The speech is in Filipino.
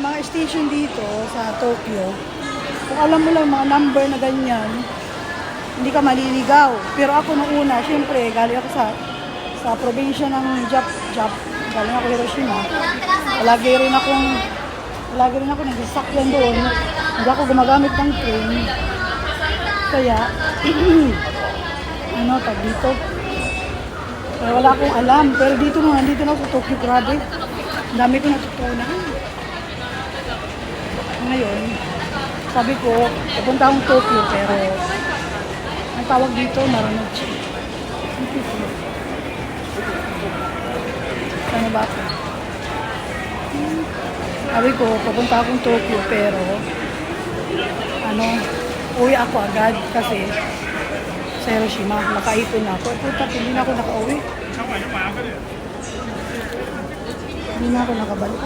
mga station dito sa Tokyo, kung alam mo lang mga number na ganyan, hindi ka maliligaw. Pero ako nung una, syempre, galing ako sa probinsya ng galing ako Hiroshima. Palagi rin ako nagsasakyan doon. Hindi ako gumagamit ng train. Kaya, tag dito. Kaya wala akong alam. Pero dito nandito na ako sa Tokyo, grabe. Ang dami ko natutunan. Ngayon, sabi ko, pupunta akong Tokyo, pero ang tawag dito, Marunouchi. Ano ba ako? Sabi ko, pupunta akong Tokyo, pero uwi ako agad kasi sa Hiroshima, nakaipon na ako. Puta, hindi na ako nakauwi. Hindi na ako nakabalik.